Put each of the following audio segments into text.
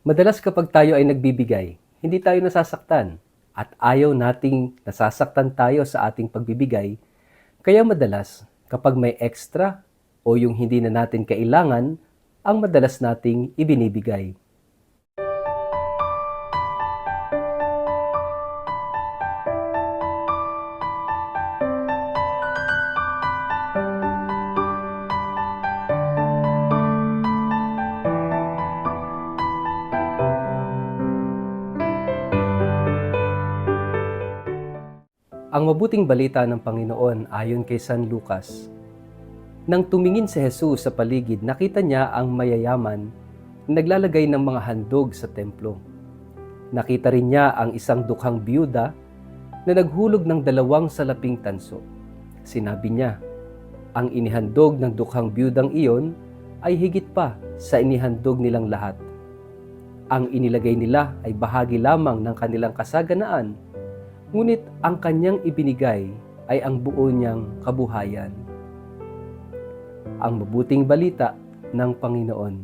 Madalas kapag tayo ay nagbibigay, hindi tayo nasasaktan at ayaw nating nasasaktan tayo sa ating pagbibigay. Kaya madalas kapag may extra o yung hindi na natin kailangan, ang madalas nating ibinibigay. Ang mabuting balita ng Panginoon ayon kay San Lucas. Nang tumingin si Jesus sa paligid, nakita niya ang mayayaman na naglalagay ng mga handog sa templo. Nakita rin niya ang isang dukhang biyuda na naghulog ng 2 salaping tanso. Sinabi niya, ang inihandog ng dukhang biyudang iyon ay higit pa sa inihandog nilang lahat. Ang inilagay nila ay bahagi lamang ng kanilang kasaganaan, ngunit ang kanyang ibinigay ay ang buo niyang kabuhayan. Ang mabuting balita ng Panginoon.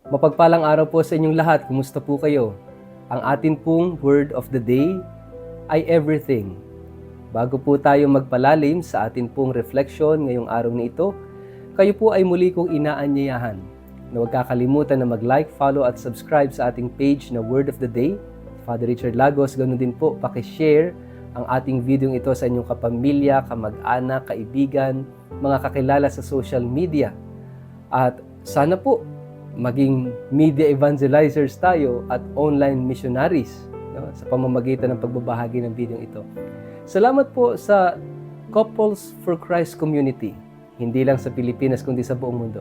Mapagpalang araw po sa inyong lahat. Kumusta po kayo? Ang atin pong word of the day ay everything. Bago po tayo magpalalim sa atin pong reflection ngayong araw na ito, kayo po ay muli kong inaanyayahan na huwag kakalimutan na mag-like, follow at subscribe sa ating page na Word of the Day. Father Richard Lagos, ganoon din po, pakishare ang ating video ito sa inyong kapamilya, kamag-anak, kaibigan, mga kakilala sa social media. At sana po, maging media evangelizers tayo at online missionaries, no, sa pamamagitan ng pagbabahagi ng video ito. Salamat po sa Couples for Christ community, hindi lang sa Pilipinas kundi sa buong mundo.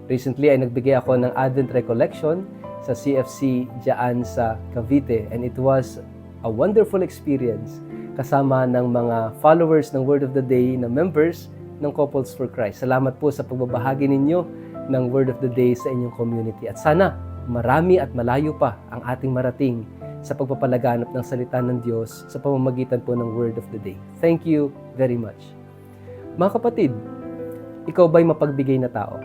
Recently ay nagbigay ako ng Advent Recollection sa CFC diyan sa Cavite, and it was a wonderful experience kasama ng mga followers ng Word of the Day na members ng Couples for Christ. Salamat po sa pagbabahagi ninyo ng Word of the Day sa inyong community, at sana marami at malayo pa ang ating marating sa pagpapalaganap ng salita ng Diyos sa pamamagitan po ng Word of the Day. Thank you very much. Mga kapatid, ikaw ba'y mapagbigay na tao?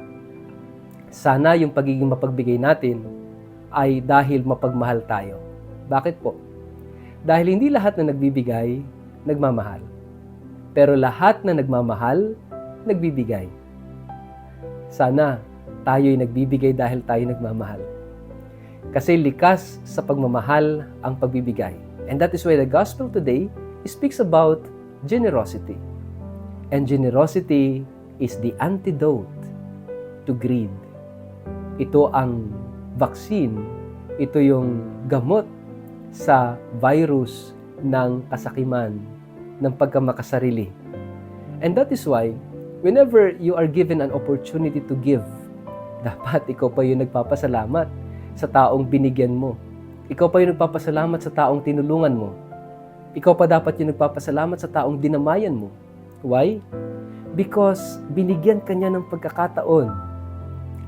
Sana yung pagiging mapagbigay natin ay dahil mapagmahal tayo. Bakit po? Dahil hindi lahat na nagbibigay, nagmamahal. Pero lahat na nagmamahal, nagbibigay. Sana tayo'y nagbibigay dahil tayo nagmamahal. Kasi likas sa pagmamahal ang pagbibigay. And that is why the gospel today speaks about generosity. And generosity is the antidote to greed. Ito ang vaccine, ito yung gamot sa virus ng kasakiman, ng pagkamakasarili. And that is why, whenever you are given an opportunity to give, dapat ikaw pa yung nagpapasalamat sa taong binigyan mo. Ikaw pa yung nagpapasalamat sa taong tinulungan mo. Ikaw pa dapat yung nagpapasalamat sa taong dinamayan mo. Why? Because binigyan ka niya ng pagkakataon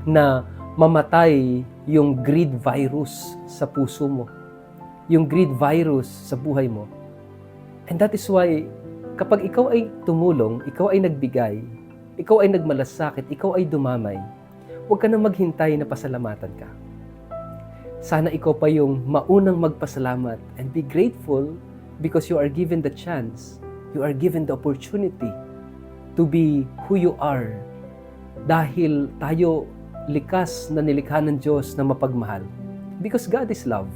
na mamatay yung greed virus sa puso mo. Yung greed virus sa buhay mo. And that is why, kapag ikaw ay tumulong, ikaw ay nagbigay, ikaw ay nagmalasakit, ikaw ay dumamay, huwag ka na maghintay na pasalamatan ka. Sana ikaw pa yung maunang magpasalamat and be grateful because you are given the chance, you are given the opportunity to be who you are. Dahil tayo likas na nilikha ng Diyos na mapagmahal. Because God is love.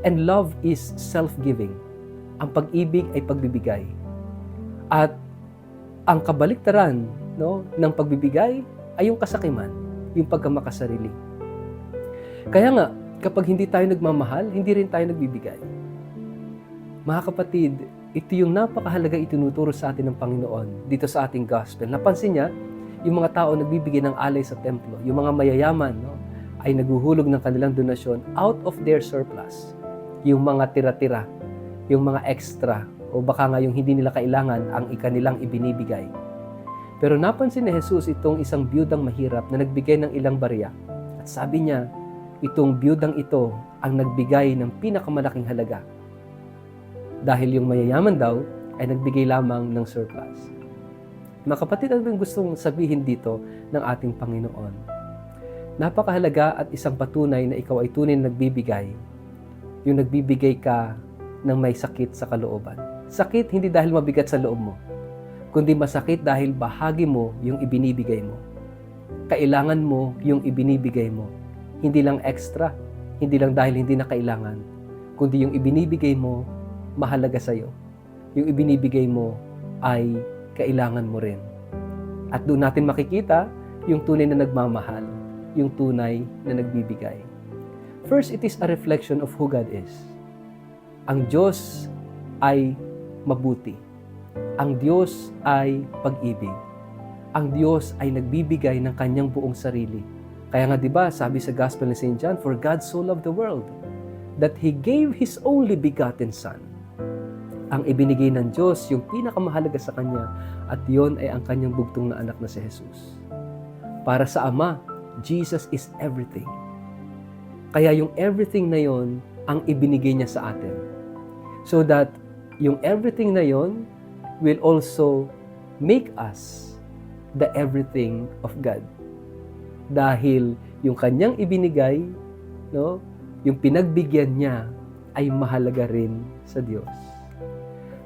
And love is self-giving. Ang pag-ibig ay pagbibigay. At ang kabaliktaran, no, ng pagbibigay ay yung kasakiman, yung pagkamakasarili. Kaya nga, kapag hindi tayo nagmamahal, hindi rin tayo nagbibigay. Mga kapatid, ito yung napakahalaga itinuturo sa atin ng Panginoon dito sa ating gospel. Napansin niya, yung mga tao nagbibigay ng alay sa templo, yung mga mayayaman, no, ay naghuhulog ng kanilang donasyon out of their surplus. Yung mga tira-tira, yung mga extra, o baka nga yung hindi nila kailangan ang ikanilang ibinibigay. Pero napansin ni Jesus itong isang biyudang mahirap na nagbigay ng ilang barya. At sabi niya, itong biyudang ito ang nagbigay ng pinakamalaking halaga. Dahil yung mayayaman daw ay nagbigay lamang ng surplus. Mga kapatid, ano yung gustong sabihin dito ng ating Panginoon? Napakahalaga at isang patunay na ikaw ay tunay na nagbibigay. Yung nagbibigay ka ng may sakit sa kalooban. Sakit hindi dahil mabigat sa loob mo, kundi masakit dahil bahagi mo yung ibinibigay mo. Kailangan mo yung ibinibigay mo. Hindi lang extra, hindi lang dahil hindi na kailangan, kundi yung ibinibigay mo, mahalaga sa'yo. Yung ibinibigay mo ay kailangan mo rin. At doon natin makikita yung tunay na nagmamahal, yung tunay na nagbibigay. First, it is a reflection of who God is. Ang Diyos ay mabuti. Ang Diyos ay pag-ibig. Ang Diyos ay nagbibigay ng kanyang buong sarili. Kaya nga 'di ba, sabi sa Gospel ni St. John, "For God so loved the world that He gave His only begotten Son." Ang ibinigay ng Diyos, yung pinakamahalaga sa Kanya, at yon ay ang Kanyang bugtong na anak na si Jesus. Para sa Ama, Jesus is everything. Kaya yung everything na yon ang ibinigay niya sa atin. So that yung everything na yon will also make us the everything of God. Dahil yung kanyang ibinigay, no, yung pinagbigyan niya ay mahalaga rin sa Diyos.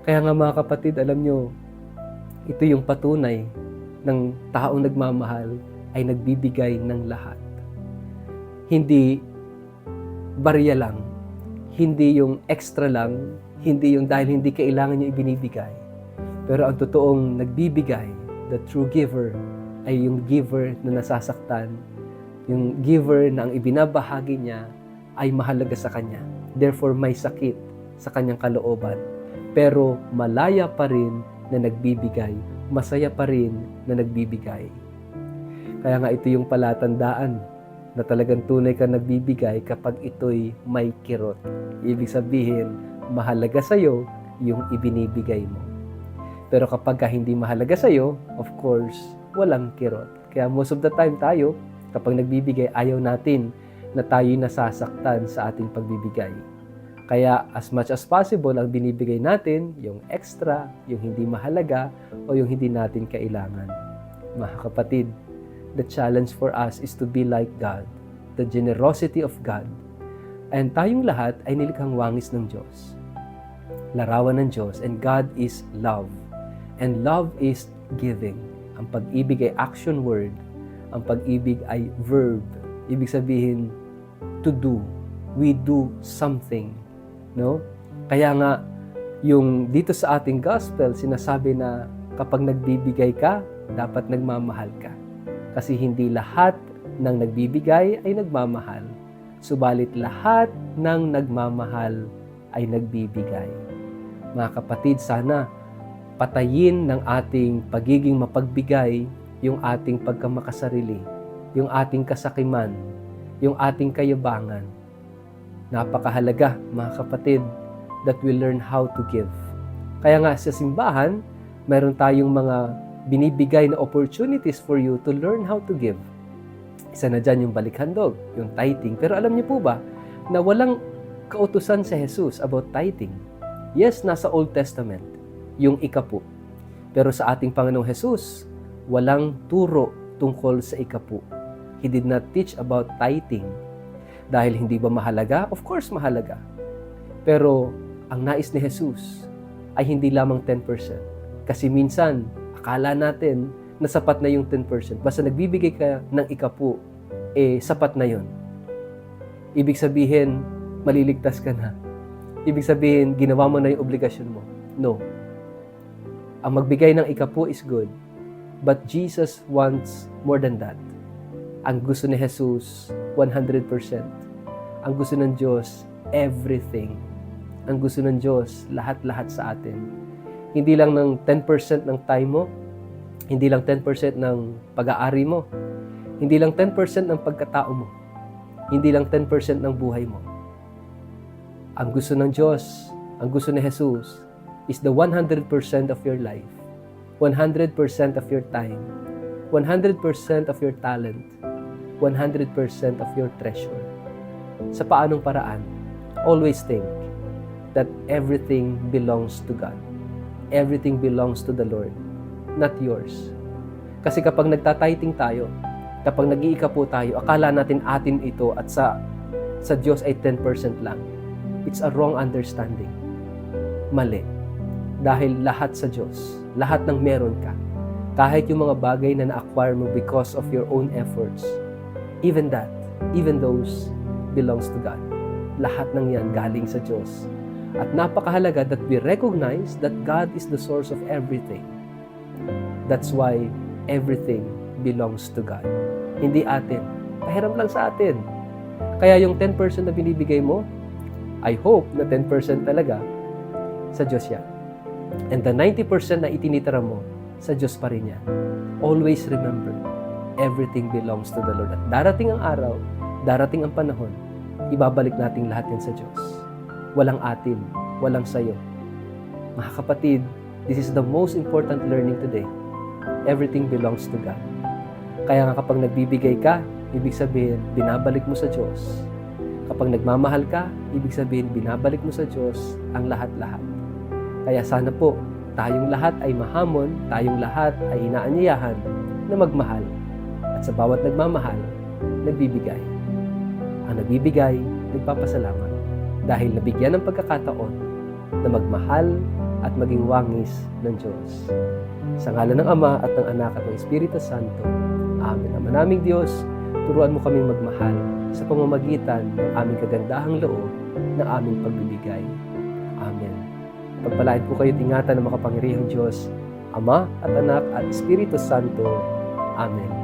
Kaya nga mga kapatid, alam nyo, ito yung patunay ng taong nagmamahal ay nagbibigay ng lahat. Hindi barya lang, hindi yung extra lang, hindi yung dahil hindi kailangan niya ibinibigay. Pero ang totoong nagbibigay, the true giver, ay yung giver na nasasaktan, yung giver na ang ibinabahagi niya ay mahalaga sa kanya. Therefore, may sakit sa kanyang kalooban. Pero malaya pa rin na nagbibigay, masaya pa rin na nagbibigay. Kaya nga ito yung palatandaan na talagang tunay ka nagbibigay kapag ito'y may kirot. Ibig sabihin, mahalaga sa'yo yung ibinibigay mo. Pero kapag hindi mahalaga sa'yo, of course, walang kirot. Kaya most of the time tayo, kapag nagbibigay, ayaw natin na tayo'y nasasaktan sa ating pagbibigay. Kaya as much as possible, ang binibigay natin, yung extra, yung hindi mahalaga, o yung hindi natin kailangan. Mga kapatid, the challenge for us is to be like God, the generosity of God. And tayong lahat ay nilikhang wangis ng Diyos. Larawan ng Diyos, and God is love. And love is giving. Ang pag-ibig ay action word. Ang pag-ibig ay verb. Ibig sabihin, to do. We do something. No? Kaya nga, yung dito sa ating gospel, sinasabi na kapag nagbibigay ka, dapat nagmamahal ka. Kasi hindi lahat ng nagbibigay ay nagmamahal. Subalit lahat ng nagmamahal ay nagbibigay. Mga kapatid, sana patayin ng ating pagiging mapagbigay yung ating pagkamakasarili, yung ating kasakiman, yung ating kayabangan. Napakahalaga, mga kapatid, that we learn how to give. Kaya nga sa simbahan, mayroon tayong mga binibigay na opportunities for you to learn how to give. Isa na dyan yung balikhandog, yung tithing. Pero alam niyo po ba na walang kautusan sa Jesus about tithing? Yes, nasa Old Testament, yung ikapu. Pero sa ating Panginoong Jesus, walang turo tungkol sa ikapu. He did not teach about tithing. Dahil hindi ba mahalaga? Of course mahalaga. Pero ang nais ni Jesus ay hindi lamang 10%. Kasi minsan, akala natin na sapat na yung 10%. Basta nagbibigay ka ng ikapu, sapat na yun. Ibig sabihin, maliligtas ka na. Ibig sabihin, ginawa mo na yung obligasyon mo. No. Ang magbigay ng ikapu is good. But Jesus wants more than that. Ang gusto ni Jesus, 100%. Ang gusto ng Diyos, everything. Ang gusto ng Diyos, lahat-lahat sa atin. Hindi lang ng 10% ng time mo, hindi lang 10% ng pag-aari mo, hindi lang 10% ng pagkatao mo, hindi lang 10% ng buhay mo. Ang gusto ng Diyos, ang gusto ni Jesus, is the 100% of your life, 100% of your time, 100% of your talent, 100% of your treasure. Sa paanong paraan? Always think, that everything belongs to God. Everything belongs to the Lord, not yours. Kasi kapag nagtitithing tayo, kapag nag-iikapo tayo, akala natin atin ito at sa Diyos ay 10% lang. It's a wrong understanding. Mali. Dahil lahat sa Diyos, lahat ng meron ka, kahit yung mga bagay na na-acquire mo because of your own efforts, even those belongs to God. Lahat ng yan galing sa Diyos. At napakahalaga that we recognize that God is the source of everything. That's why everything belongs to God. Hindi atin. Pahiram lang sa atin. Kaya yung 10% na binibigay mo, I hope na 10% talaga sa Diyos yan. And the 90% na itinitira mo, sa Diyos pa rin yan. Always remember, everything belongs to the Lord. At darating ang araw, darating ang panahon, ibabalik natin lahat yan sa Diyos. Walang atin, walang sayo. Mga kapatid, this is the most important learning today. Everything belongs to God. Kaya nga kapag nagbibigay ka, ibig sabihin, binabalik mo sa Diyos. Kapag nagmamahal ka, ibig sabihin, binabalik mo sa Diyos ang lahat-lahat. Kaya sana po, tayong lahat ay mahamon, tayong lahat ay inaanyayahan na magmahal. At sa bawat nagmamahal, nagbibigay. Ang nagbibigay, nagpapasalamat. Dahil nabigyan ng pagkakataon na magmahal at maging wangis ng Diyos. Sa ngalan ng Ama at ng Anak at ng Espiritu Santo. Amen. Ama naming Diyos, turuan mo kaming magmahal sa pamamagitan ng aming kagandahang loob na aming pagbibigay. Amen. Pagpalain po kayo at ingatan ng makapangyarihang Diyos, Ama at Anak at Espiritu Santo. Amen.